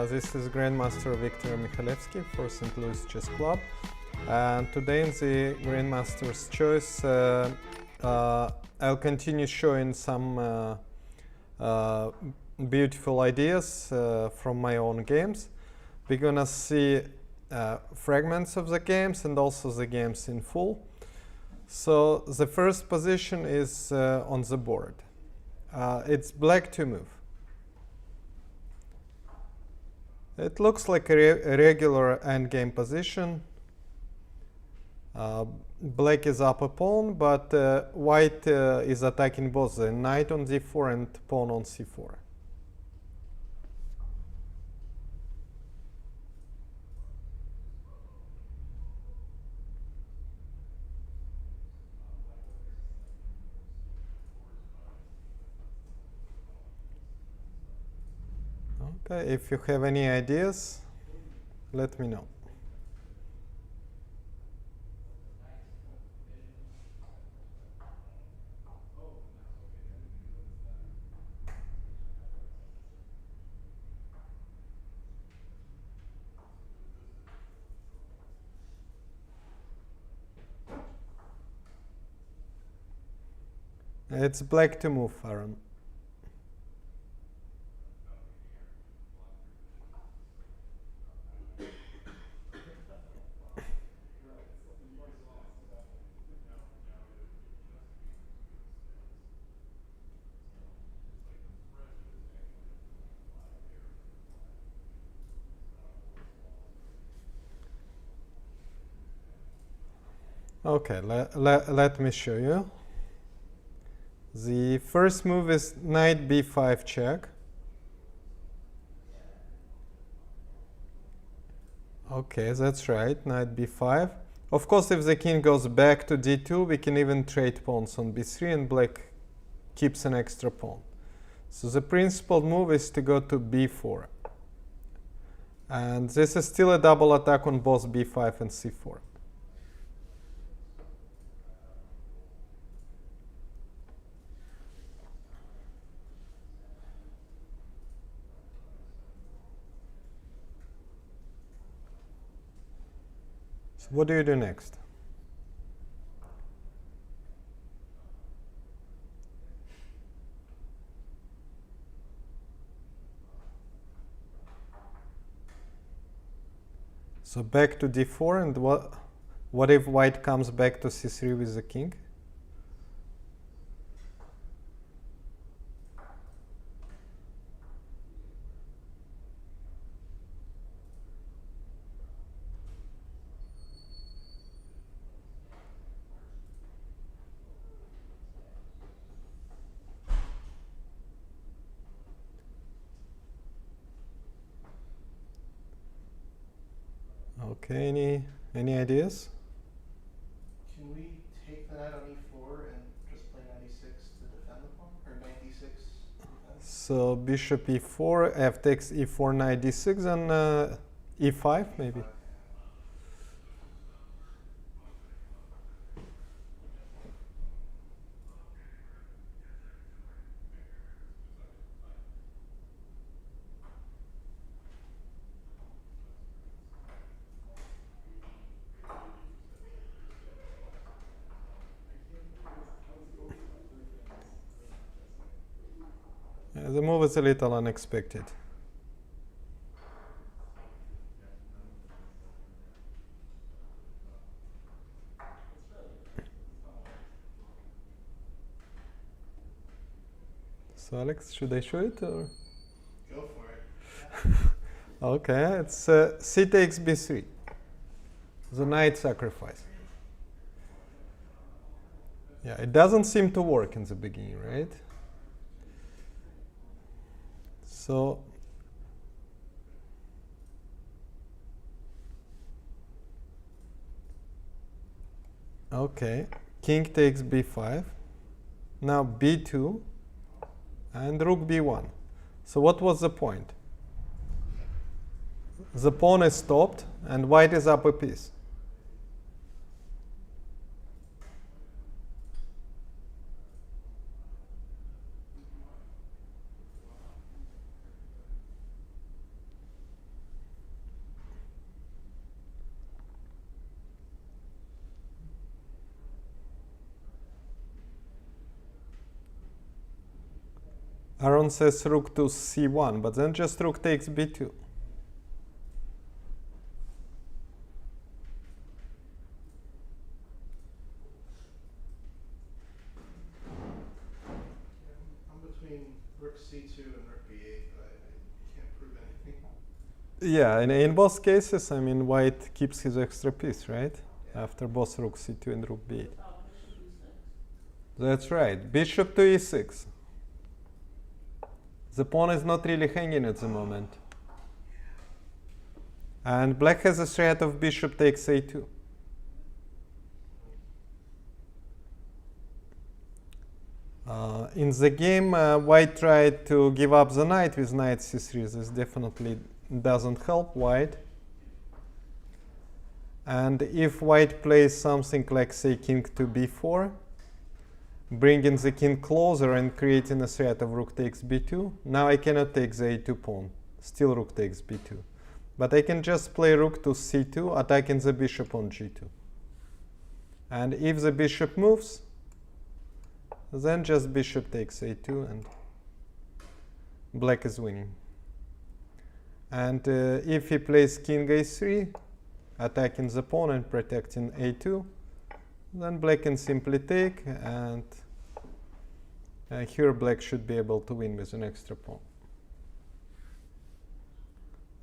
This is Grandmaster Viktor Mikhalevski for St. Louis Chess Club, and today in the Grandmaster's Choice I'll continue showing some beautiful ideas from my own games. We're gonna see fragments of the games and also the games in full. So the first position is on the board. It's black to move. It looks like a regular endgame position. Black is up a pawn, but white is attacking both the knight on d4 and pawn on c4. Okay, if you have any ideas, let me know. It's black to move, Aaron. Okay, let me show you. The first move is knight b5 check. Okay, that's right, knight b5. Of course, if the king goes back to d2, we can even trade pawns on b3 and black keeps an extra pawn. So the principal move is to go to b4. And this is still a double attack on both b5 and c4. So what do you do next? So back to d4, and what if white comes back to c3 with the king? Okay, any ideas? Can we take the knight on e4 and just play knight e6 to defend the pawn? Or knight d6 to defend? So bishop e4, f takes e4, knight d6, and e5 maybe. The move is a little unexpected. So Alex, should I show it or? Go for it. Okay, it's c takes b3. The knight sacrifice. Yeah, it doesn't seem to work in the beginning, right? So okay, king takes b5. Now b2 and rook b1. So what was the point? The pawn is stopped and white is up a piece. Aaron says rook to c1, but then just rook takes b2. Yeah, I'm between rook c2 and rook b8, but I can't prove anything. Yeah, in both cases, I mean, white keeps his extra piece, right? Yeah. After both rook c2 and rook b8. Bishop e6. That's right. Bishop to e6. The pawn is not really hanging at the moment. And black has a threat of bishop takes a2. In the game, white tried to give up the knight with knight c3. This definitely doesn't help white. And if white plays something like, say, king to b4, bringing the king closer and creating a threat of rook takes b2, now I cannot take the a2 pawn. Still rook takes b2. But I can just play rook to c2, attacking the bishop on g2. And if the bishop moves, then just bishop takes a2 and black is winning. And if he plays king a3, attacking the pawn and protecting a2, then black can simply take, and here black should be able to win with an extra pawn.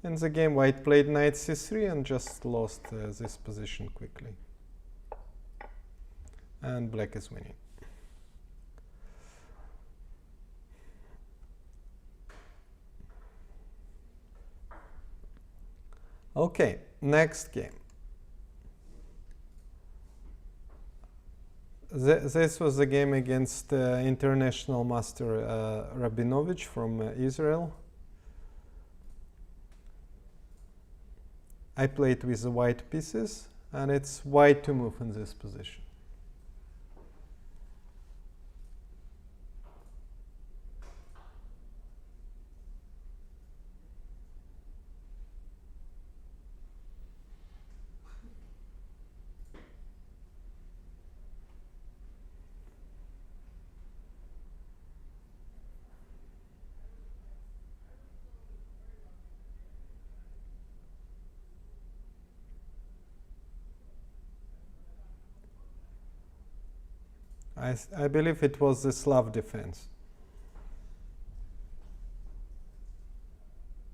In the game, white played knight c3 and just lost this position quickly. And black is winning. Okay, next game. This was the game against international master Rabinovich from Israel. I played with the white pieces, and it's white to move in this position. I believe it was the Slav defense.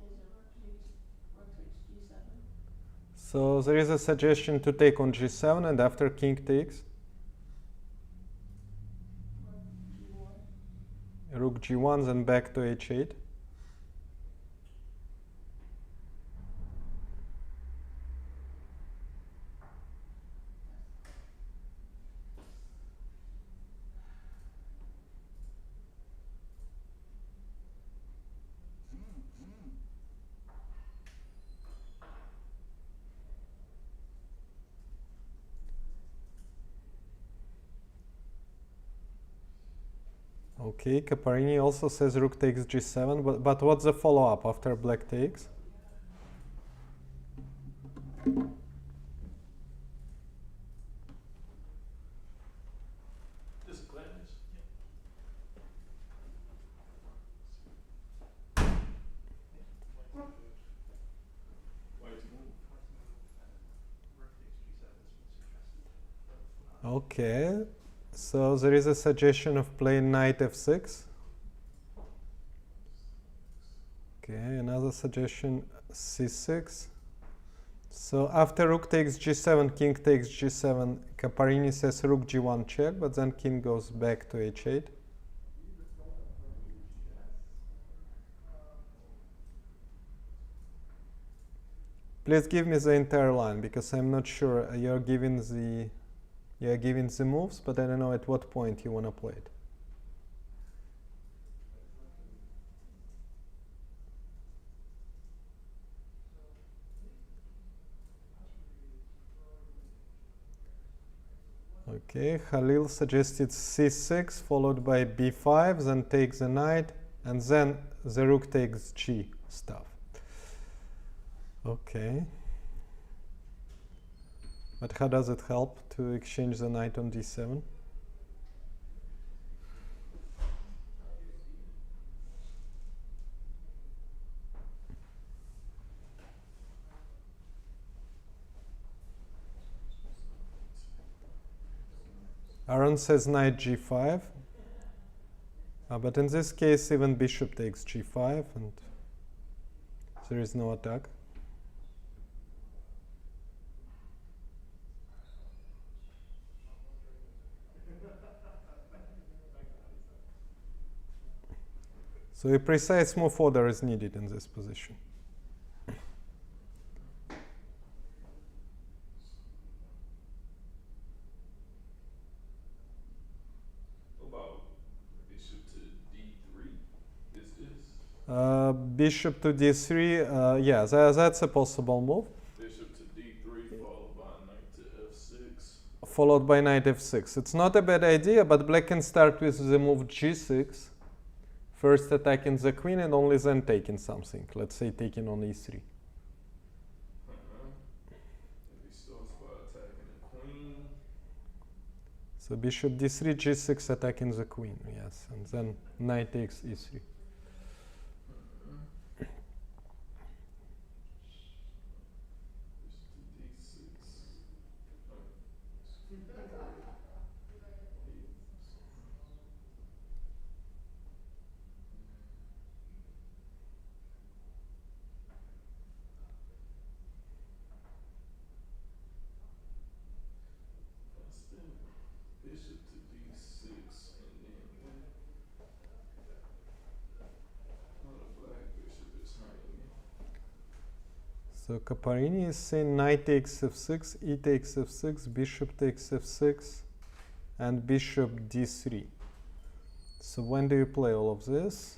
Is it rook takes g7? So there is a suggestion to take on g7, and after king takes, rook g1, then back to h8. Okay, Caparini also says rook takes g7, but what's the follow-up after black takes? Just glance. Okay, so there is a suggestion of playing knight f6. Okay, another suggestion, c6. So after rook takes g7, king takes g7, Caparini says rook g1 check, but then king goes back to h8. Please give me the entire line, because I'm not sure. You're giving the moves, but I don't know at what point you want to play it. Okay, Khalil suggested c6 followed by b5, then takes the knight, and then the rook takes g stuff. Okay. But how does it help to exchange the knight on d7? Aaron says knight g5. But in this case, even bishop takes g5, and there is no attack. So a precise move order is needed in this position. Bishop to d3, yeah, that's a possible move. Bishop to d3 followed by knight to f6. Followed by knight f6. It's not a bad idea, but black can start with the move g6. First attacking the queen and only then taking something. Let's say taking on e3. If he starts by attacking the queen. So bishop d3, g6 attacking the queen, yes. And then knight takes e3. Bishop to d6 and then the black bishop is hanging. So Caparini is saying knight takes f6, e takes f6, bishop takes f6, and bishop d3. So when do you play all of this?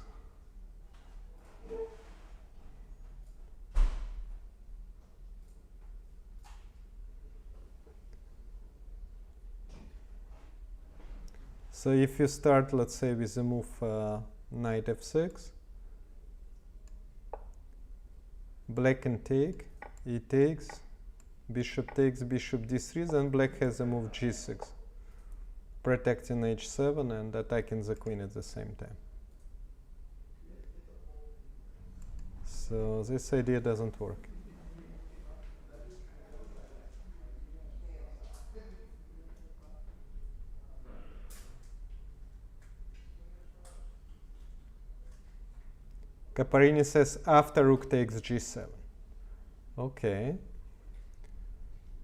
So if you start, let's say, with the move knight f6, black can take, e takes, bishop d3, then black has a move g6, protecting h7 and attacking the queen at the same time. So this idea doesn't work. Caparini says after rook takes g7. Okay.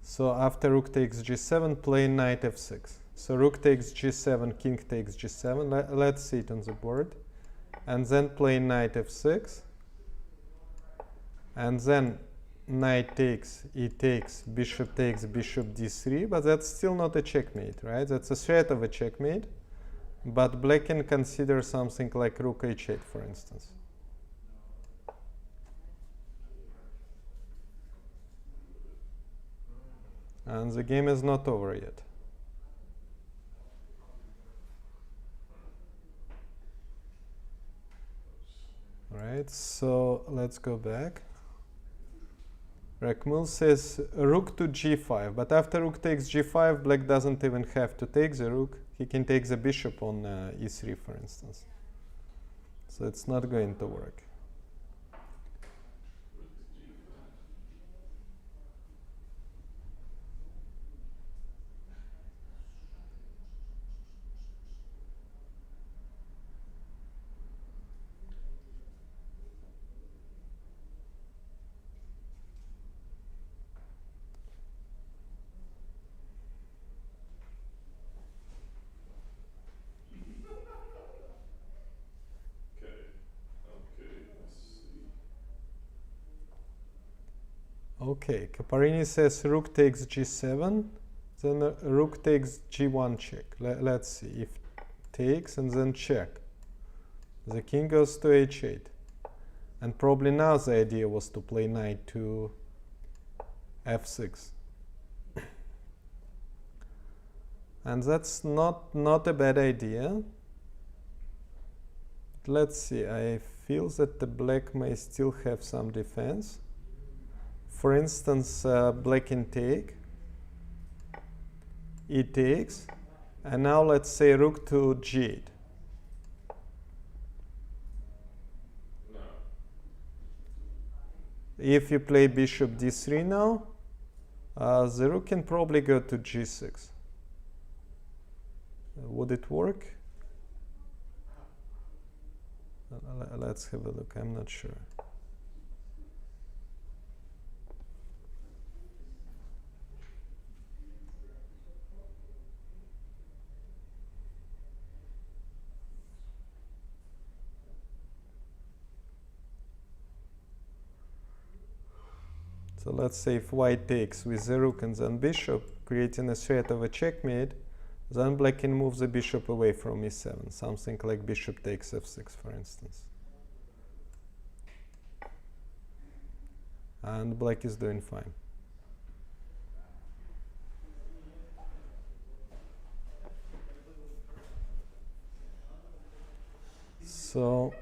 So after rook takes g7, play knight f6. So rook takes g7, king takes g7. Let's see it on the board. And then play knight f6. And then knight takes, e takes, bishop d3. But that's still not a checkmate, right? That's a threat of a checkmate. But black can consider something like rook h8, for instance. And the game is not over yet. Right, so let's go back. Rekmul says rook to g5, but after rook takes g5, black doesn't even have to take the rook. He can take the bishop on e3, for instance. So it's not going to work. Okay, Caparini says rook takes g7, then rook takes g1 check. Let's see if takes and then check. The king goes to h8. And probably now the idea was to play knight to f6. And that's not a bad idea. Let's see, I feel that the black may still have some defense. For instance, black can take, e takes, and now let's say rook to g8. No. If you play bishop d3 now, the rook can probably go to g6. Would it work? Let's have a look. I'm not sure. So let's say if white takes with the rook and then bishop, creating a threat of a checkmate, then black can move the bishop away from e7, something like bishop takes f6, for instance. And black is doing fine. So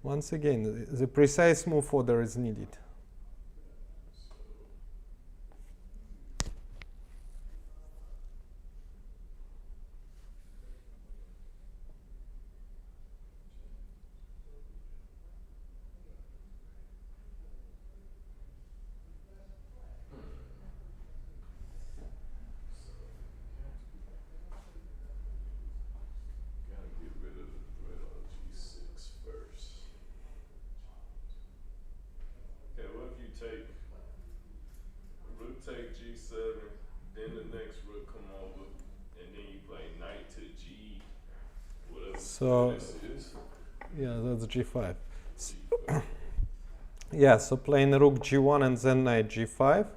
once again, the precise move order is needed. Gotta get rid of the threat on G6 first. Okay, what if you take rook take G7, then the next rook come over, and then you play knight to G, whatever So this is. yeah, that's g5. G5. Yeah, so playing rook g1 and then knight g5.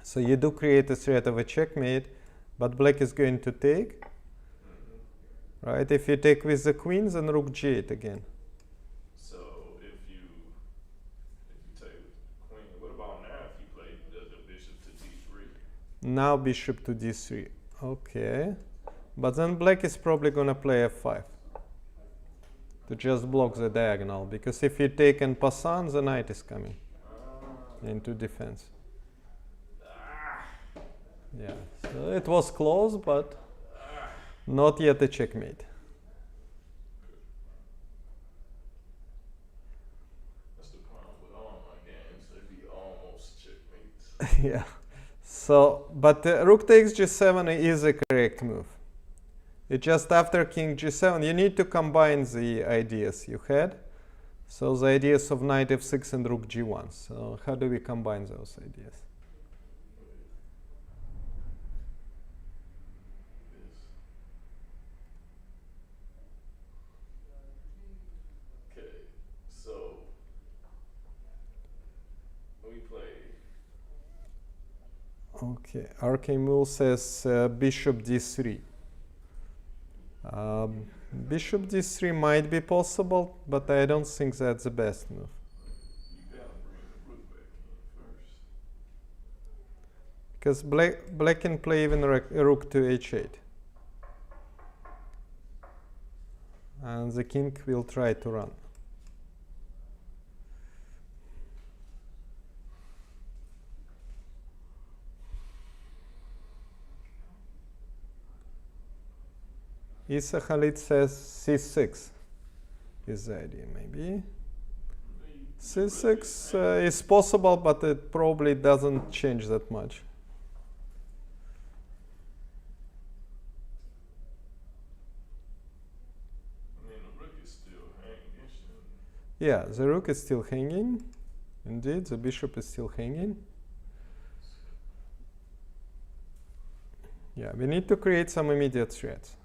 So you do create a threat of a checkmate, but black is going to take. Right? If you take with the queen, then rook g8 again. So if you take queen, what about now if you play the bishop to D3? Now bishop to d3. Okay. But then black is probably going to play f5 to just block the diagonal, because if you take en passant, the knight is coming into defense. Yeah, so it was close, but not yet a checkmate. That's the problem with all my games. They be almost checkmates. Yeah. So, but rook takes g7 is a correct move. It just after king g7, you need to combine the ideas you had. So the ideas of knight f6 and rook g1. So how do we combine those ideas? Okay, so we play. Okay, Archimul says bishop d3. Bishop d3 might be possible, but I don't think that's the best move. You gotta bring the rook back in first. Because black can play even rook to h8. And the king will try to run. Isa Khalid says c6 is the idea, maybe. c6 is possible, but it probably doesn't change that much. I mean, the rook is still hanging, shouldn't Yeah, the rook is still hanging. Indeed, the bishop is still hanging. Yeah, we need to create some immediate threats.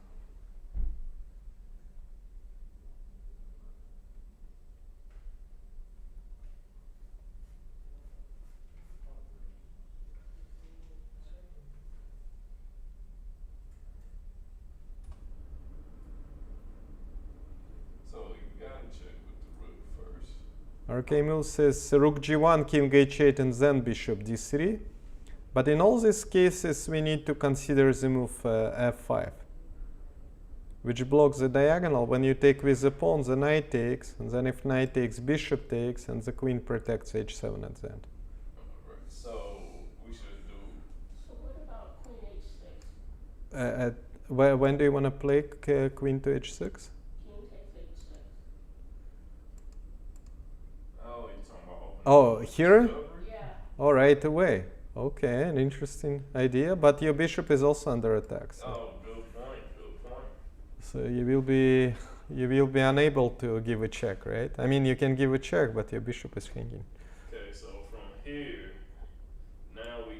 Archimul says rook g1, king h8, and then bishop d3. But in all these cases, we need to consider the move f5, which blocks the diagonal. When you take with the pawn, the knight takes, and then if knight takes, bishop takes, and the queen protects h7 at the end. Right. So we should do. So what about queen h6? When do you want to play queen to h6? King takes h6. Oh, you talking about opening Oh, here? discovery? Yeah. Oh, right away. Okay, an interesting idea, but your bishop is also under attack. So, Oh, good point. Good point. so you will be unable to give a check, right? I mean, you can give a check, but your bishop is hanging. Okay, so from here, now we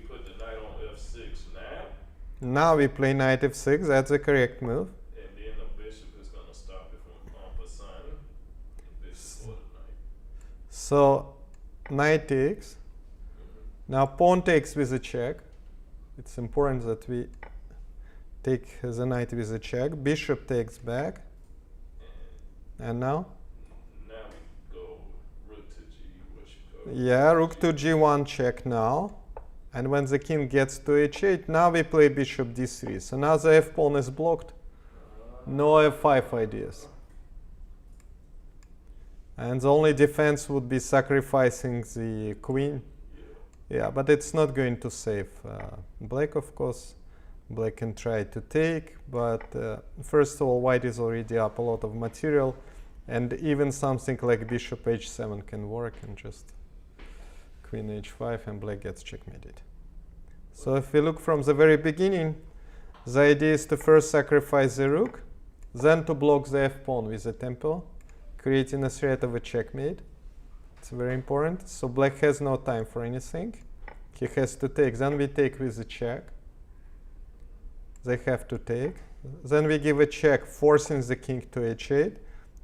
put the knight on f6 now, Now we play knight f6. That's the correct move. and then the bishop is going to stop it from Pasani. The bishop or the knight. So knight takes. Now pawn takes with a check. It's important that we take the knight with a check. Bishop takes back. And now? Now we go rook to g, what you go. Yeah, rook to g1 check now. And when the king gets to h8, now we play bishop d3. So now the f pawn is blocked. No f5 ideas. And the only defense would be sacrificing the queen. Yeah, but it's not going to save black, of course. Black can try to take, but first of all, white is already up a lot of material, and even something like bishop h7 can work, and just queen h5, and black gets checkmated. So if we look from the very beginning, the idea is to first sacrifice the rook, then to block the f pawn with the tempo, creating a threat of a checkmate. It's very important. So black has no time for anything. He has to take. Then we take with a check. They have to take. Then we give a check, forcing the king to h8.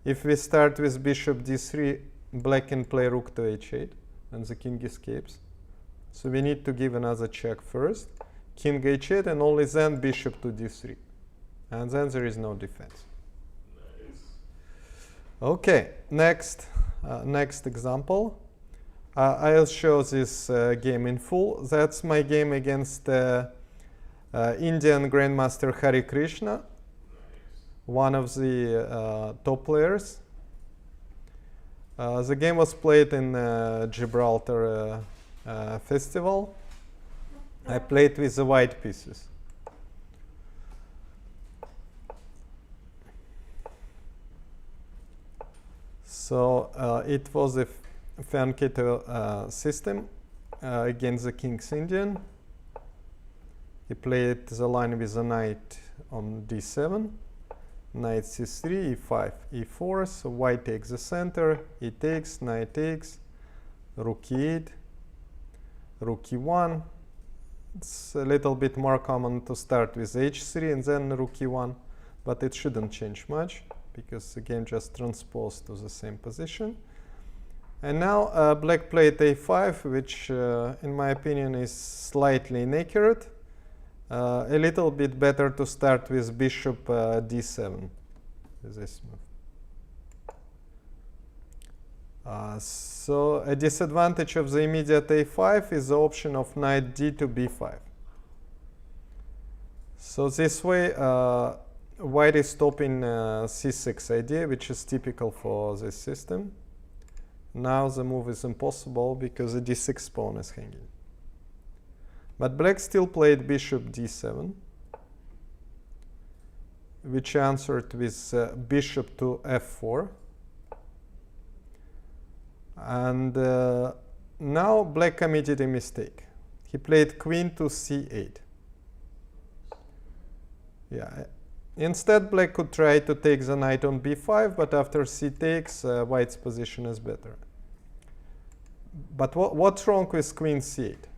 If we start with bishop d3, black can play rook to h8, and the king escapes. So we need to give another check first. King h8, and only then bishop to d3. And then there is no defense. Nice. Okay, next example. I'll show this game in full. That's my game against Indian Grandmaster Hari Krishna, Nice. one of the top players. The game was played in Gibraltar festival. I played with the white pieces. So it was a fianchetto system against the King's Indian. He played the line with the knight on d7, knight c3, e5, e4. So white takes the center, he takes, knight takes, rook e8, rook e1. It's a little bit more common to start with h3 and then rook e1, but it shouldn't change much because the game just transposed to the same position. And now black played a5, which in my opinion is slightly inaccurate. A little bit better to start with bishop d7 with this move. So a disadvantage of the immediate a5 is the option of knight d to b5. So this way white is stopping c6 idea, which is typical for this system. Now the move is impossible because the d6 pawn is hanging. But black still played bishop d7, which answered with bishop to f4. And now black committed a mistake. He played queen to c8. Yeah. Instead, black could try to take the knight on b5, but after c takes, white's position is better. But what's wrong with queen c8?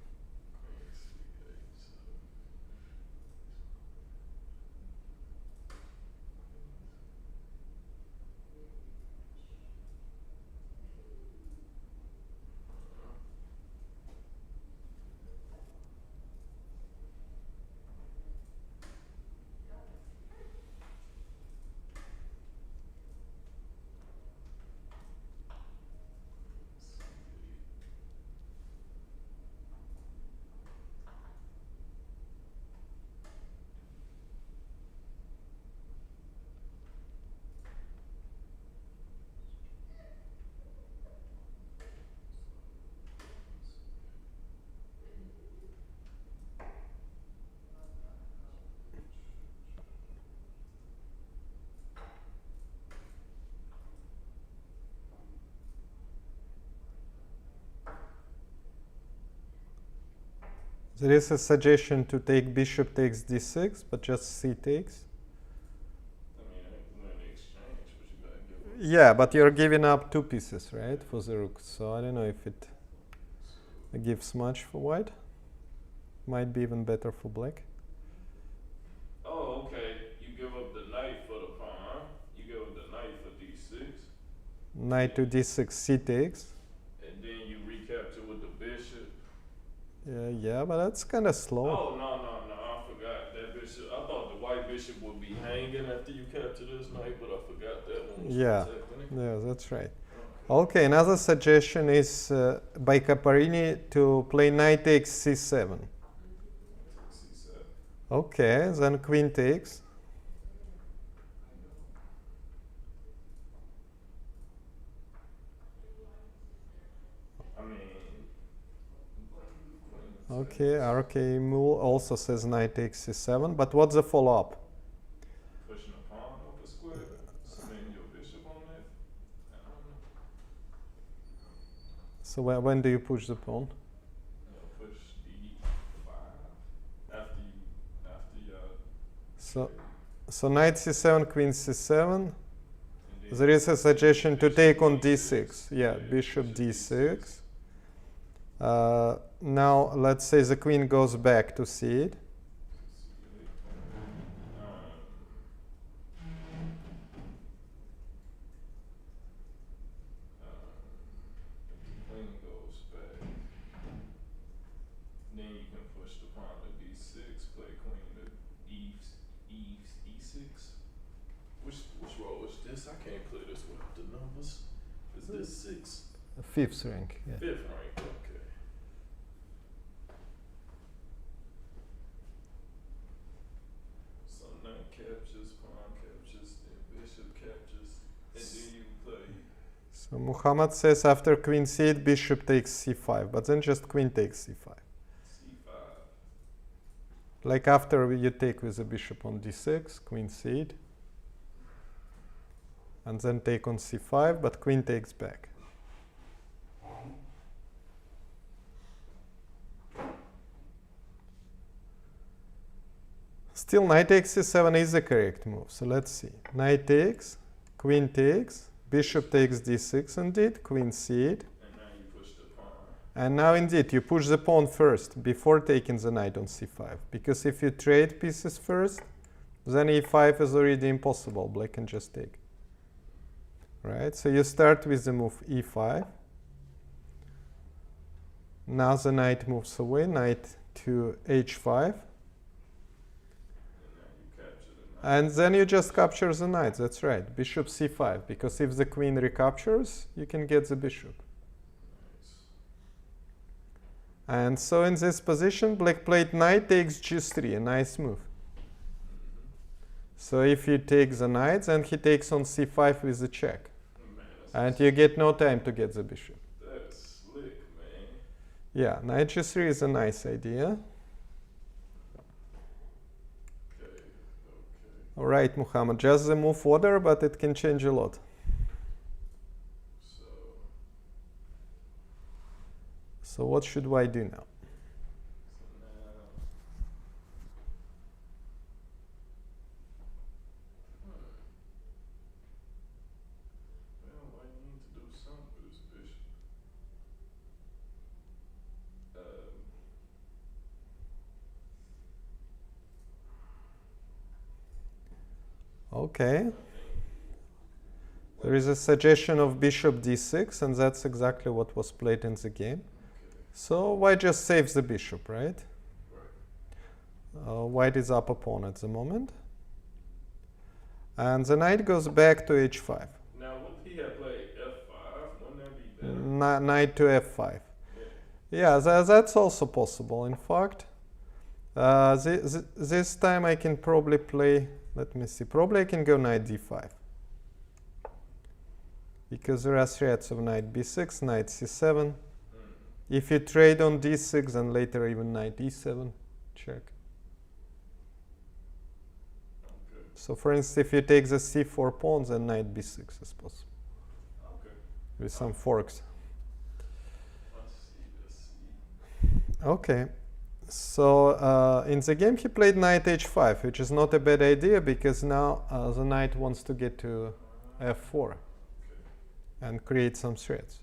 There is a suggestion to take bishop takes d6, but just c takes. I mean, when they exchange, but you gotta give up. Yeah, but you're giving up 2 pieces, right, for the rook. So I don't know if it gives much for white. Might be even better for black. Oh, okay. You give up the knight for the pawn. You give up the knight for d6, Knight to d6, c takes. and then you recapture with the bishop. Yeah, but that's kind of slow. Oh, no. I forgot that bishop. I thought the white bishop would be hanging after you capture this knight, but I forgot that one was Yeah. protecting it. Yeah, that's right. Okay, another suggestion is by Caparini to play knight takes c7. C7. Okay, then queen takes. I mean, Okay, RK Mule also says knight takes c7, but what's the follow-up? pushing a pawn up the square, sending your bishop on that. I don't know. So when do you push the pawn? Push d5 after you So knight c7, queen c7. and then There is a suggestion to bishop take on d6. d6. Yeah, bishop d6. Now let's say the queen goes back to c8. Queen goes back. Then you can push the pawn to d6, play queen to e6. Which row is this? I can't play this without the numbers. Is this 6? Fifth rank. Yeah. 5th rank, okay. So knight captures, pawn captures, then bishop captures, and then you play So Muhammad says after queen c8, bishop takes c5, but then just queen takes c5. c5. Like after you take with the bishop on d6, queen c8, and then take on c5, but queen takes back. Still, knight takes c7 is the correct move. So let's see. Knight takes, queen takes, bishop takes d6 indeed, queen c8. And now you push the pawn. And now indeed, you push the pawn first before taking the knight on c5. Because if you trade pieces first, then e5 is already impossible. Black can just take. Right? So you start with the move e5. Now the knight moves away, knight to h5. And then you just capture the knight, that's right, bishop c5, because if the queen recaptures, you can get the bishop. And so in this position, black played knight takes g3, a nice move. So if you take the knight, then he takes on c5 with the check. And you get no time to get the bishop. That's slick, man. Yeah, knight g3 is a nice idea. All right, Muhammad, just the move order, but it can change a lot. So what should I do now? Okay. There is a suggestion of bishop d6, and that's exactly what was played in the game. So white just saves the bishop, right? White is up a pawn at the moment. And the knight goes back to h5. Now, if he had played f5, wouldn't that be better? Knight to f5. Yeah, that's also possible. In fact, this time I can probably play, let me see, probably I can go knight d5. Because there are threats of knight b6, knight c7. If you trade on d6 and later even knight e7, check. So for instance, if you take the c4 pawns, then knight b6 is possible. With some forks. Okay. So in the game he played knight h5, which is not a bad idea because now the knight wants to get to f4 and create some threats.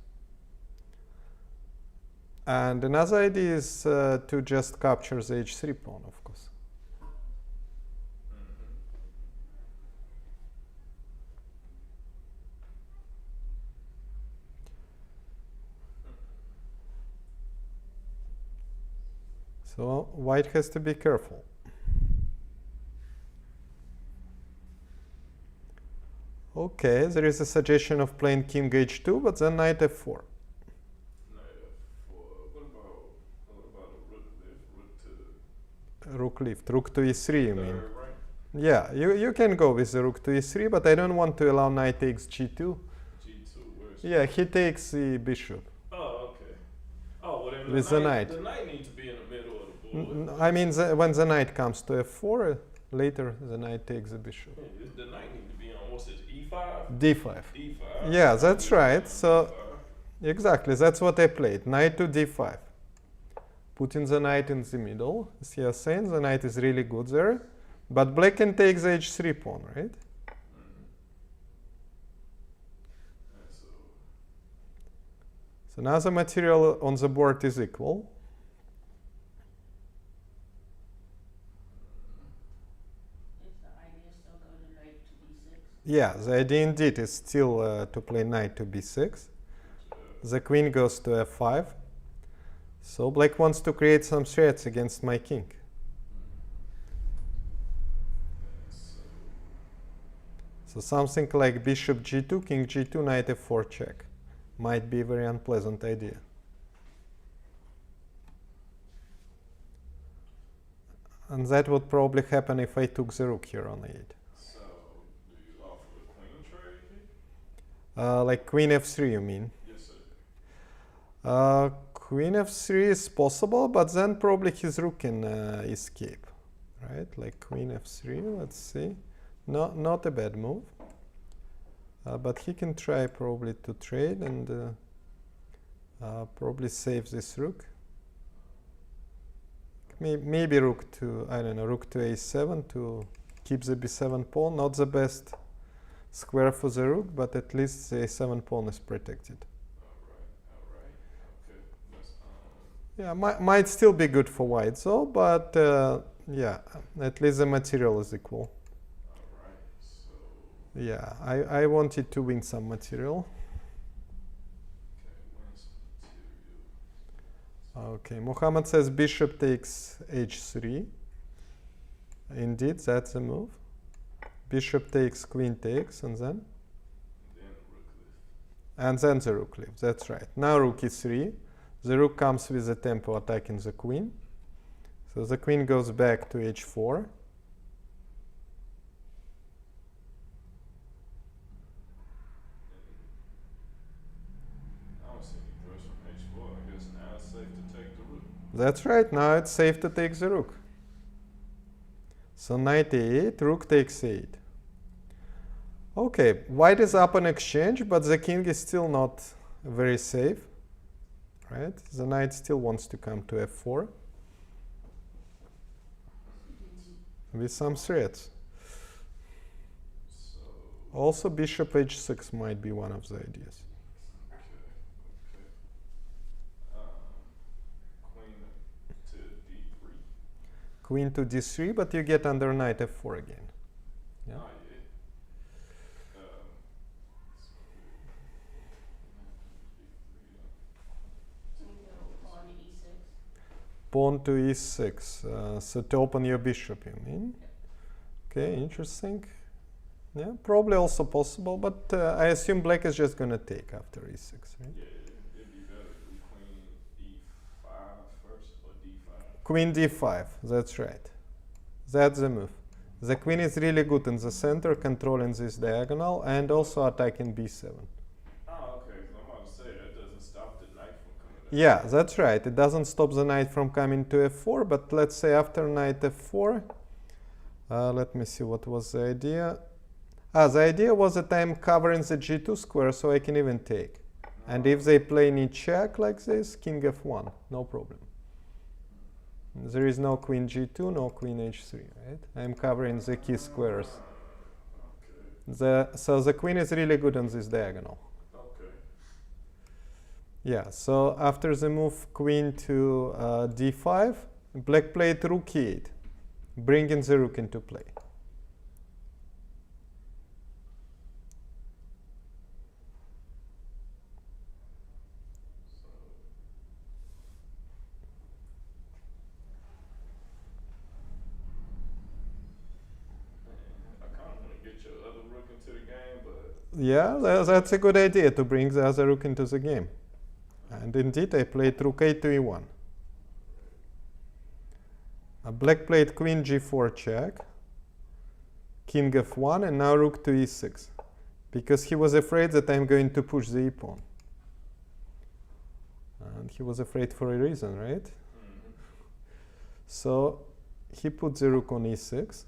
And another idea is to just capture the h3 pawn, of course. So white has to be careful. Okay, there is a suggestion of playing king h2, but then knight f4. Rook lift, rook to e3 you mean? Yeah, you can go with the rook to e3, but I don't want to allow knight takes g2. G2, where's Yeah, he takes the bishop. Oh, okay. Oh, well then With the knight. The knight needs to be in the middle of the board. I mean, when the knight comes to f4, later the knight takes the bishop. Yeah, the knight needs to be on, what's this, e5? d5. d5. Yeah, that's right. So exactly, that's what I played. Knight to d5. Putting the knight in the middle. As you are saying, the knight is really good there. But black can take the h3 pawn, right? So now the material on the board is equal. Is the idea still go to knight to b6? Yeah, the idea indeed is still to play knight to b6. The queen goes to f5. So black wants to create some threats against my king. So something like bishop g2, king g2, knight f4 check might be a very unpleasant idea. And that would probably happen if I took the rook here on e8. So, do you offer a queen trade? Like queen f3 you mean? Yes, sir. Queen f3 is possible, but then probably his rook can escape, right? Like queen f3, let's see. No, not a bad move. But he can try probably to trade and probably save this rook. Maybe rook to, I don't know, rook to a7 to keep the b7 pawn. Not the best square for the rook, but at least the a7 pawn is protected. Yeah, might still be good for white, though, but yeah, at least the material is equal. Yeah, I wanted to win some material. Okay, Mohammed says bishop takes h3. Indeed, that's a move. Bishop takes, queen takes, and then? And then the rook leaves, that's right. Now rook e3. The rook comes with the tempo attacking the queen. So the queen goes back to h4. I don't see any threats from h4. I guess now it's safe to take the rook. That's right, now it's safe to take the rook. So knight a8, rook takes a8. Okay, white is up on exchange, but the king is still not very safe. Right? The knight still wants to come to f4 with some threats. So, Also, bishop h6 might be one of the ideas. queen to d3. Queen to d3, but you get under knight f4 again. Yeah. Oh, yeah. Pawn to e6. Pawn to e6. So to open your bishop, you mean? Okay, interesting. Yeah, probably also possible, but I assume black is just going to take after e6, right? Yeah, it'd be better to do queen e5 first or d5. Queen d5, that's right. That's the move. The queen is really good in the center, controlling this diagonal, and also attacking b7. Oh, okay. 'Cause I'm about to say that doesn't stop the knight from coming up. Yeah, that's right. It doesn't stop the knight from coming to f4, but let's say after knight f4, let me see what was the idea. The idea was that I'm covering the g2 square, so I can even take. And if they play me check like this, king f1, no problem. There is no queen g2, no queen h3, right? I'm covering the key squares. Okay. So the queen is really good on this diagonal. Okay. Yeah, so after the move queen to d5, black played rook e8, bringing the rook into play. I kind of want to get your other rook into the game, but Yeah, that's a good idea to bring the other rook into the game. And indeed, I played rook a to e1. Black played queen g4 check, king f1, and now rook to e6, because he was afraid that I'm going to push the e-pawn. And he was afraid for a reason, right? So he put the rook on e6.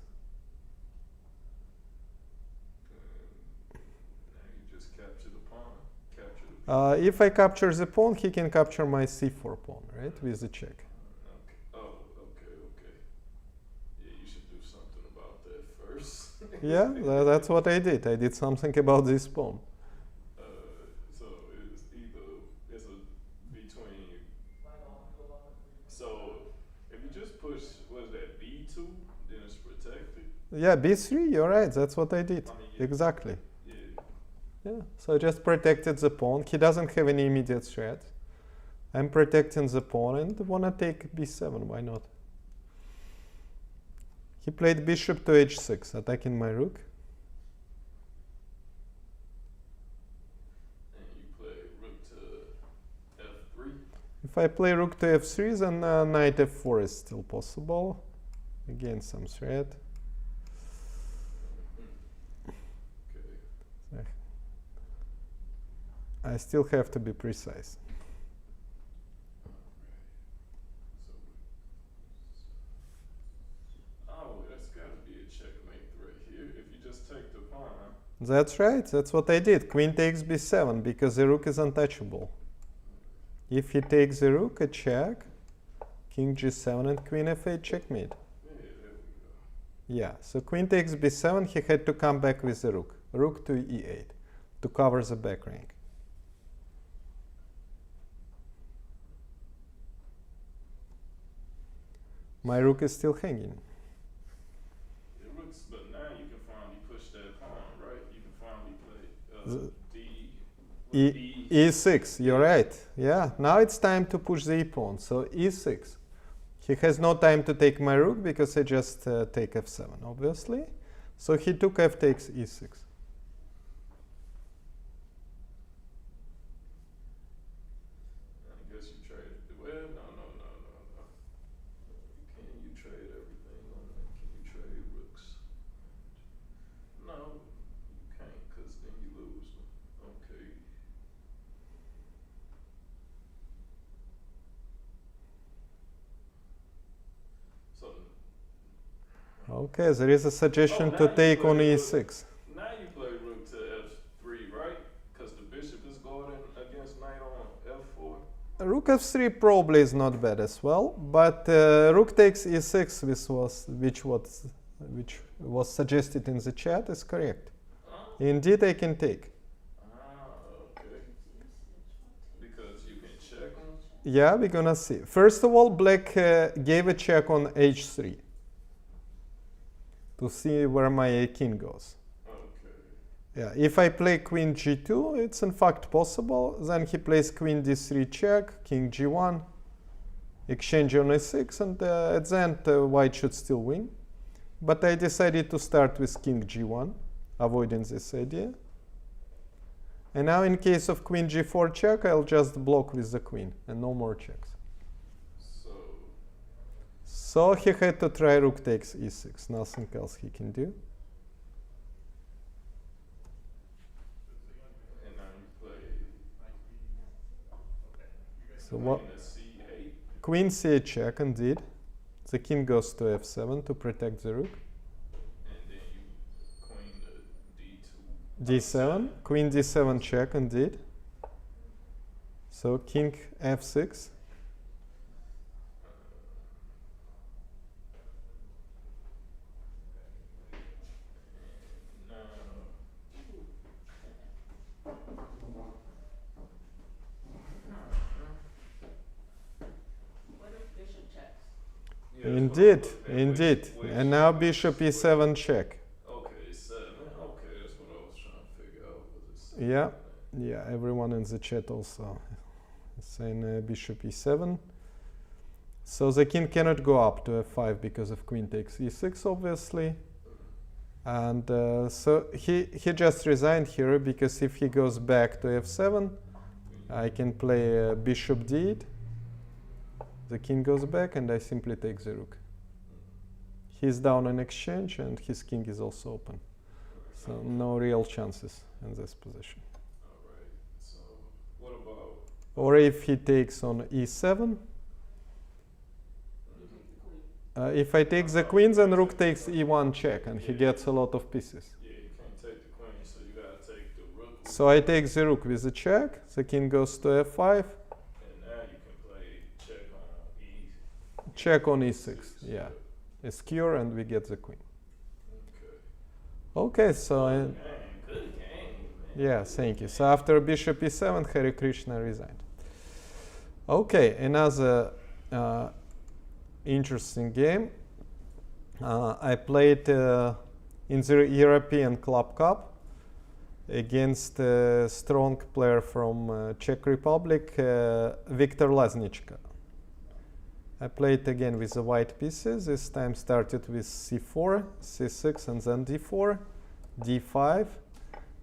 now you just capture the pawn. Capture the If I capture the pawn, he can capture my c4 pawn, right, with the check. Okay. Oh, okay. Yeah, you should do something about that first. Yeah, that's what I did. I did something about this pawn. So it's it's a between. So if you just push, what is that, B2, then it's protected. Yeah, b3, you're right. That's what I did. I mean, yeah. Exactly. Yeah. Yeah, so I just protected the pawn. He doesn't have any immediate threat. I'm protecting the pawn and wanna take b7, why not? He played bishop to h6, attacking my rook. And you play rook to F3. If I play rook to f3, then knight f4 is still possible. Again, some threat. Okay. I still have to be precise. Oh, that's got to be a checkmate right here. If you just take the pawn. That's right, that's what I did. Queen takes b7 because the rook is untouchable. If he takes the rook, a check, king g7 and queen f8 checkmate. Yeah, there we go. Yeah, so queen takes b7, he had to come back with the rook. Rook to e8 to cover the back rank. My rook is still hanging. It looks, but now you can finally push that pawn, right? You can finally play E6, you're right. Yeah, now it's time to push the e-pawn. So e6. He has no time to take my rook because I just take f7, obviously. So he took f takes e6. I guess you traded. Well, no. Can you trade everything on that? Can you trade rooks? No, you can't, because then you lose. Okay. So. Okay, there is a suggestion to now you take on play e6. Now you play rook to f3, right? Because the bishop is going against knight on f4. Rook f3 probably is not bad as well, but rook takes e6, which was suggested in the chat, is correct. Indeed, I can take. Okay. Because you can check them. Yeah, we're gonna see. First of all, black gave a check on h3 to see where my king goes. Okay. Yeah, if I play queen g2, it's in fact possible. Then he plays queen d3 check, king g1, exchange on e6, and at the end white should still win. But I decided to start with king g1, avoiding this idea. And now in case of queen g4 check, I'll just block with the queen and no more checks. So he had to try rook takes e6, nothing else he can do. And now you play. So what? C8. Queen c8 check, indeed. The king goes to f7 to protect the rook. And then you queen to d2. d7, queen d7 check, indeed. So king f6. Yeah, that's what I Indeed, was looking at. indeed. Which- And now which bishop square? e7 check. Okay, 7. Okay, that's what I was trying to figure out. Was it Yeah. 7? Yeah, everyone in the chat also is saying bishop e7. So the king cannot go up to f5 because of queen takes e6, obviously. And so he just resigned here because if he goes back to f7, I can play bishop d8. The king goes back and I simply take the rook. He's down in exchange and his king is also open. So no real chances in this position. Alright, so what about. Or if he takes on e7, You take the queen. if I take the queen, then rook takes e1 check and he gets a lot of pieces. Yeah, you can't take the queen, so you gotta take the rook. So I take the rook with a check, the king goes to f5, And now you can play check on E. check on e6, yeah. It's cure and we get the queen. Okay. Okay, so Good game, man. yeah, thank you. So after bishop e7, Hari Krishna resigned. Okay, another interesting game. I played in the European Club Cup against a strong player from Czech Republic, Viktor Laznicka. I played again with the white pieces. This time started with c4, c6, and then d4, d5,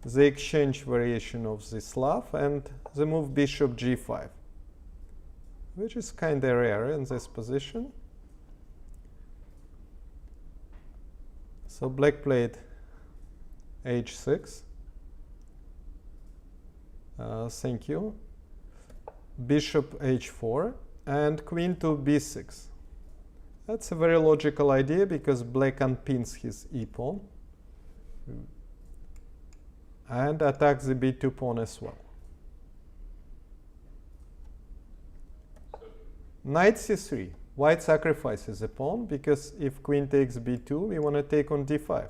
the exchange variation of the Slav, and the move bishop g5, which is kind of rare in this position. So black played h6. Thank you. Bishop h4 and queen to b6. That's a very logical idea because black unpins his e-pawn and attacks the b2 pawn as well. Knight c3. White sacrifices a pawn because if queen takes b2, we want to take on d5.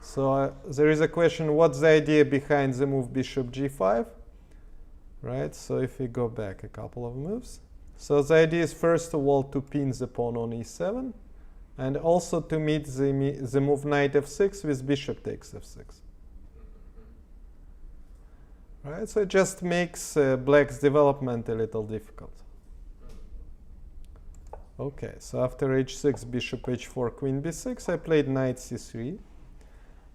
So there is a question, what's the idea behind the move bishop g5? Right, so if we go back a couple of moves. So the idea is first of all to pin the pawn on e7 and also to meet the move knight f6 with bishop takes f6. Right, so it just makes black's development a little difficult. Okay, so after h6, bishop h4, queen b6, I played knight c3.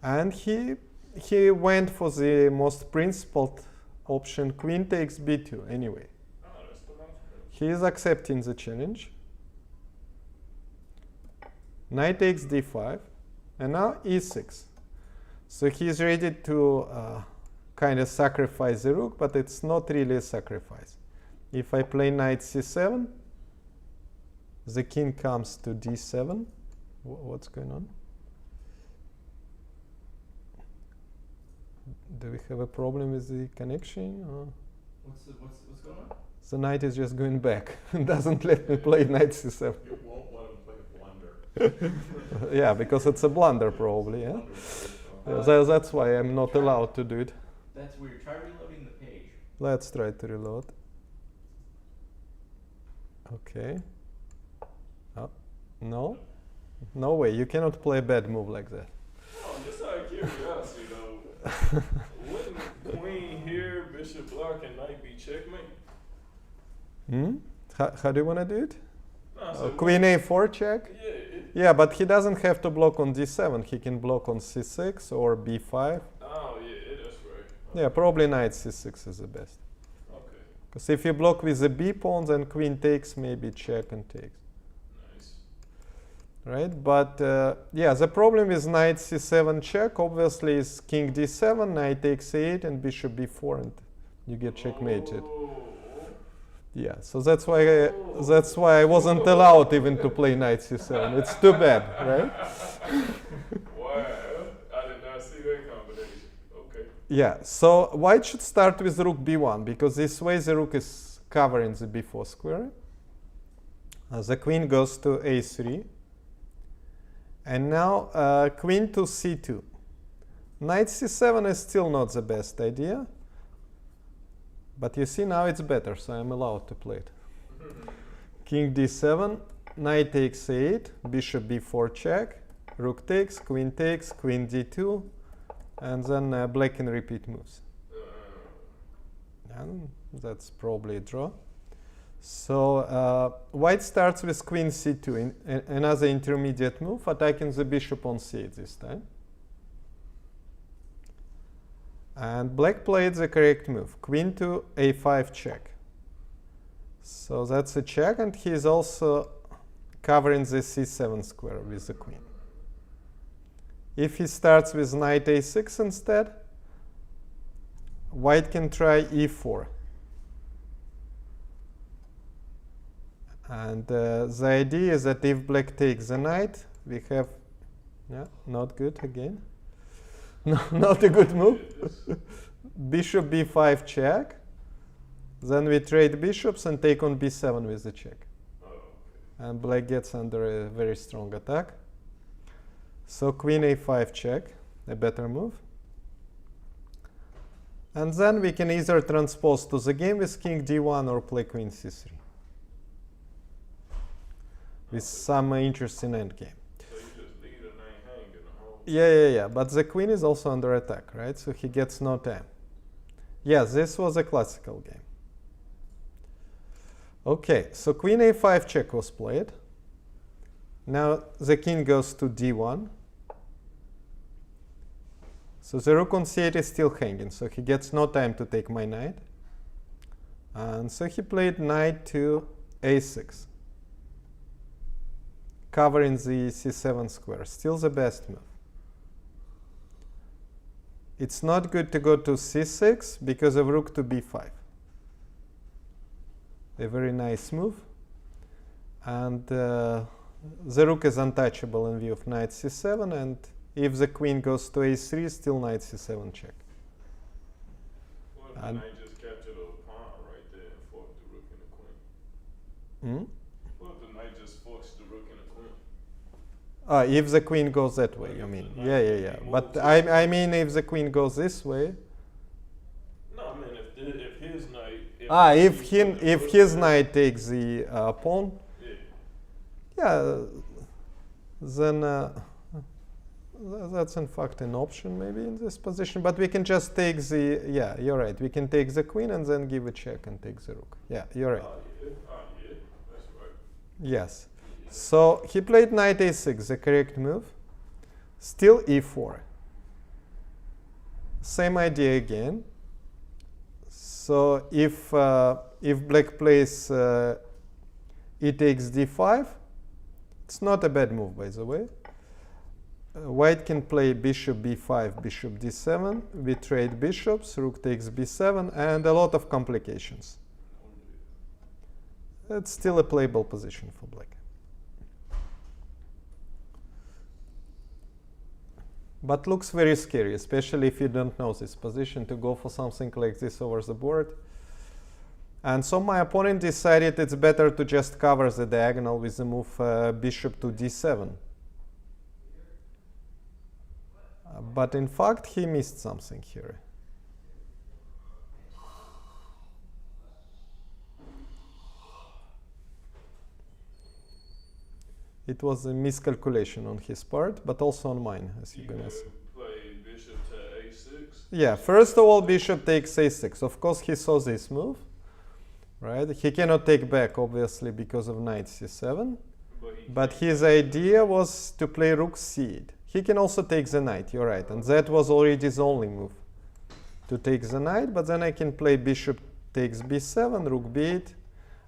And he went for the most principled option, queen takes b2 anyway. Oh, that's the most. He is accepting the challenge. Knight takes d5, and now e6. So he is ready to kind of sacrifice the rook, but it's not really a sacrifice. If I play knight c7, the king comes to d7. What's going on? Do we have a problem with the connection? Or? What's going on? The knight is just going back and doesn't let me play knight c7. You won't let him play blunder. Yeah, because it's a blunder probably, yeah? That's why I'm not allowed to do it. That's weird. Try reloading the page. Let's try to reload. Okay. Oh, no? No way, you cannot play a bad move like that. Oh, just out of curiosity though, wouldn't queen here, bishop block, and knight be checkmate? How do you want to do it? No, so Queen a4 check? Yeah, Yeah, but he doesn't have to block on d7. He can block on c6 or b5. oh yeah, that's right. Yeah, probably knight c6 is the best. Okay, Because if you block with the b pawn, then queen takes, maybe check and takes. nice. Right, but yeah, the problem with knight c7 check obviously is king d7, knight takes a8, and bishop b4, and you get checkmated. Oh, Yeah, so that's why I wasn't allowed even to play knight c7. It's too bad, right? wow, I did not see that combination. Okay. Yeah, so white should start with rook b1 because this way the rook is covering the b4 square. The queen goes to a3. And now queen to c2. Knight c7 is still not the best idea. But you see now it's better, so I'm allowed to play it. King d7, knight takes 8, bishop b4 check, rook takes, queen d2, and then black can repeat moves. And that's probably a draw. So white starts with queen c2, another intermediate move, attacking the bishop on c8 this time. And black played the correct move, queen to a5 check. So that's a check, and he's also covering the c7 square with the queen. If he starts with knight a6 instead, white can try e4. And the idea is that if black takes the knight, we have, yeah, not good again. No, not a good move. Bishop b5 check. Then we trade bishops and take on b7 with the check. And black gets under a very strong attack. So queen a5 check, a better move. And then we can either transpose to the game with king d1 or play queen c3. With some interesting endgame. So you just leave the knight hanging the whole Yeah. But the queen is also under attack, right? So he gets no time. Yes, this was a classical game. Okay, so queen a5 check was played. Now the king goes to d1. So the rook on c8 is still hanging, so he gets no time to take my knight. And so he played knight to a6, covering the c7 square. Still the best move. It's not good to go to c6 because of rook to b5. A very nice move. And the rook is untouchable in view of knight c7, and if the queen goes to a3, still knight c7 check. Well, the knight just captured a pawn right there and forced the rook and the queen. Well, the knight just forced the rook and the queen. If the queen goes that way, you mean? Yeah. But I mean, if the queen goes this way. No, I mean if his knight. If his knight takes the pawn. Yeah. Then that's in fact an option maybe in this position. But we can just take the. Yeah, you're right. We can take the queen and then give a check and take the rook. Yeah, you're right. Yeah, that's right. Yes. So he played knight a6, the correct move. Still e4. Same idea again. So if black plays e takes d5, it's not a bad move, by the way. White can play bishop b5, bishop d7. We trade bishops, rook takes b7, and a lot of complications. It's still a playable position for black. But looks very scary, especially if you don't know this position, to go for something like this over the board. And so my opponent decided it's better to just cover the diagonal with the move bishop to d7. But in fact, he missed something here. It was a miscalculation on his part, but also on mine, as you're gonna see. Play bishop to a6. Yeah, first of all, bishop takes a6. Of course, he saw this move, right? He cannot take back, obviously, because of knight c7. But his idea was to play rook c8. He can also take the knight, you're right. And that was already his only move, to take the knight. But then I can play bishop takes b7, rook b8,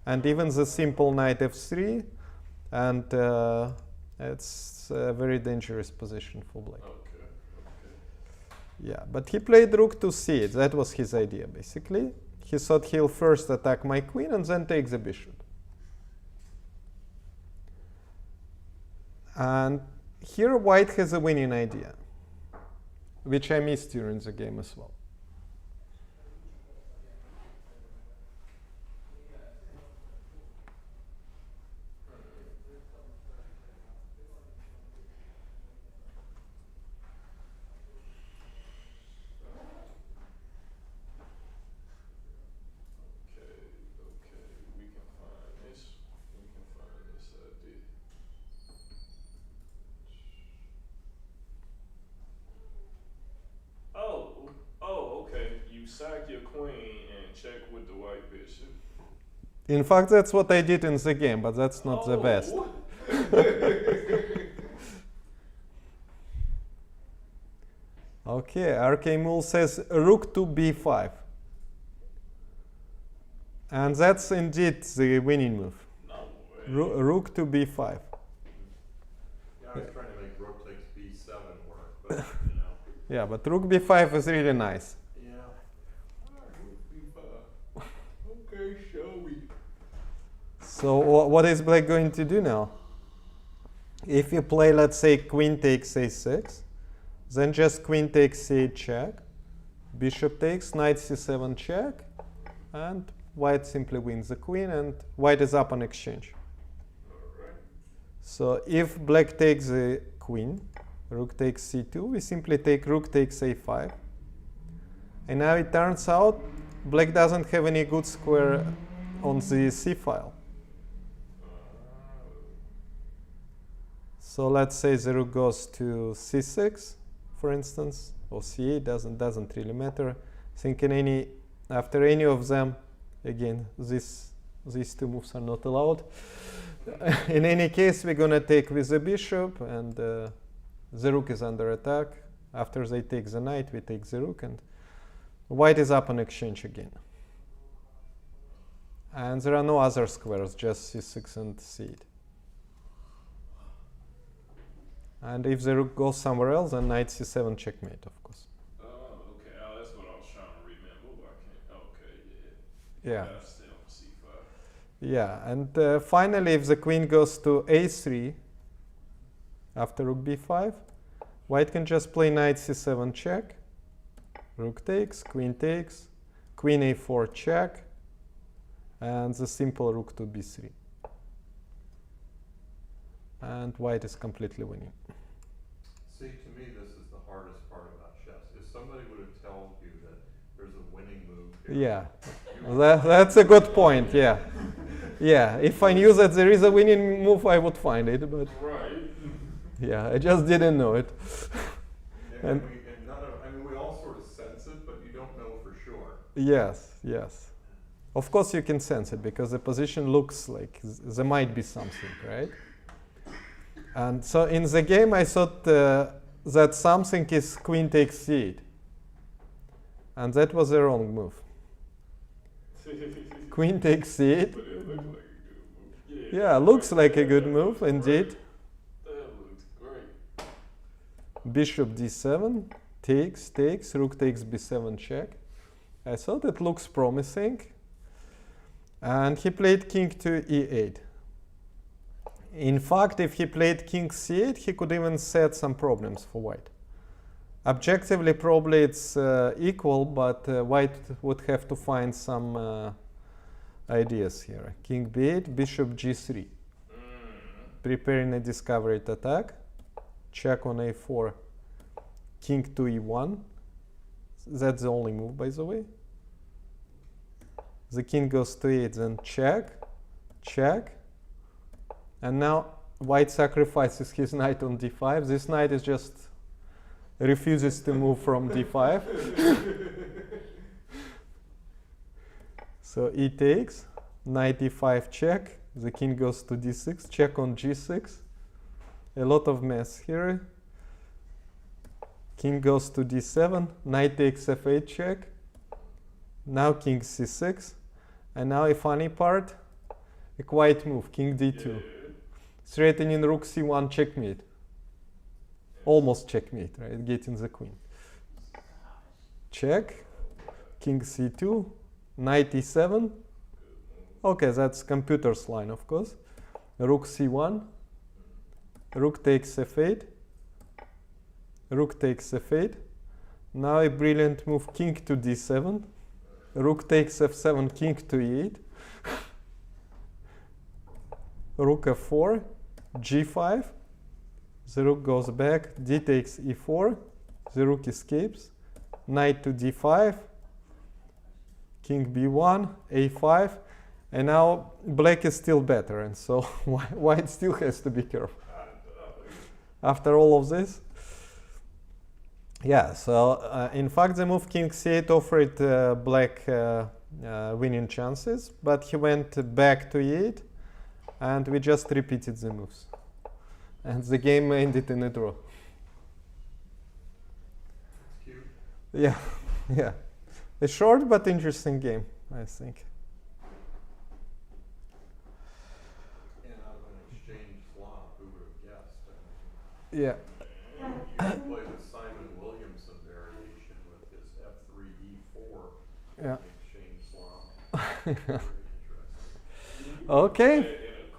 and even the simple knight f3. And it's a very dangerous position for black. Okay. Yeah, but he played rook to c8. That was his idea, basically. He thought he'll first attack my queen and then take the bishop. And here white has a winning idea, which I missed during the game as well. Okay, we can find this. We sack your queen and check with the white bishop. In fact, that's what I did in the game, but that's not the best. Okay, Archimul says rook to b5. And that's indeed the winning move. No way. Rook to b5. Yeah, I was trying to make rook takes b7 work, but you know. Yeah, but rook b5 is really nice. Yeah. Okay, shall we? So what is black going to do now? If you play, let's say, queen takes a6, then just queen takes c8 check, bishop takes, knight c7 check, and white simply wins the queen, and white is up on exchange. Alright. So if black takes the queen, rook takes c2, we simply take rook takes a5. And now it turns out black doesn't have any good square on the c file. So let's say the rook goes to c6, for instance, or c8, doesn't really matter. I think after any of them, again, these two moves are not allowed. In any case, we're gonna take with the bishop, and the rook is under attack. After they take the knight, we take the rook, and white is up on exchange again. And there are no other squares, just c6 and c8. And if the rook goes somewhere else, then knight c7 checkmate, of course. Oh, okay. Oh, that's what I was trying to remember. I can't. Okay, Yeah. yeah. Gotta stay on c5. Yeah, and finally, if the queen goes to a3 after rook b5, white can just play knight c7 check, rook takes, queen a4 check, and the simple rook to b3. And white is completely winning. See, to me, this is the hardest part about chess. If somebody would have told you that there's a winning move here, Yeah, that's a good point, yeah. Yeah, if I knew that there is a winning move, I would find it, but Right. yeah, I just didn't know it. and we all sort of sense it, but you don't know for sure. Yes, yes. Of course you can sense it, because the position looks like there might be something, right? And so in the game, I thought that something is queen takes c8. And that was the wrong move. Queen takes c8. But it looked like a good move. Yeah, looks like a good move, indeed. That looks great. Bishop d7, takes, rook takes b7 check. I thought it looks promising. And he played king to e8. In fact, if he played king c8, he could even set some problems for white. Objectively, probably it's equal, but white would have to find some ideas here. King b8, bishop g3. Preparing a discovered attack. Check on a4, king to e1. That's the only move, by the way. The king goes to e8, then check, check. And now white sacrifices his knight on d5. This knight is just refuses to move from d5. So e takes, knight e5 check. The king goes to d6, check on g6. A lot of mess here. King goes to d7, knight takes f8 check. Now king c6. And now a funny part, a quiet move, king d2. Yeah. Threatening rook c1 checkmate. Almost checkmate, right? Getting the queen. Check. King c2. Knight e7. Okay, that's computer's line, of course. Rook c1. Rook takes f8. Rook takes f8. Now a brilliant move, king to d7. Rook takes f7, king to e8. Rook f4. g5, the rook goes back, d takes e4, the rook escapes, knight to d5, king b1, a5, and now black is still better, and so white still has to be careful. After all of this, Yeah, so in fact the move king c8 offered black winning chances, but he went back to e8 and we just repeated the moves. And the game ended in a draw. Cute. Yeah, yeah. A short but interesting game, I think. And out of an exchange Slav, who would have guessed? Yeah. You can play the Simon Williamson variation with his F3 E4 Yeah. exchange Slav. Very interesting. Okay. In a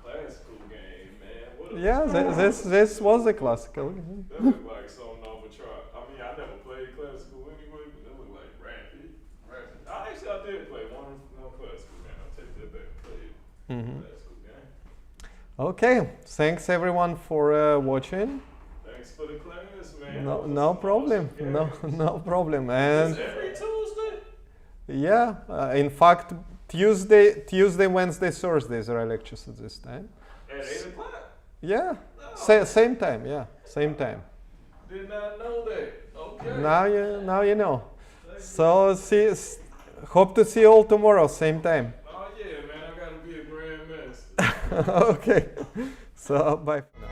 classical game, man. What a Yeah, this was a classical game. That looked like something off a chart. I mean, I never played classical anyway, but that looked like rapid. I did play one classical game. I'll take that back and play it. Mhm. Classical game. Okay, thanks everyone for watching. Thanks for the class, man. No, That was no some problem. awesome No, games. no problem. It's And every Tuesday? yeah, in fact, Tuesday, Wednesday, Thursdays are lectures at this time. At 8 o'clock? Yeah, No. same time. Yeah, same time. Did not know that. Okay. Now you know. Thank you. So hope to see you all tomorrow, same time. Oh, yeah, man. I got to be a grandmaster. Okay. So bye for now.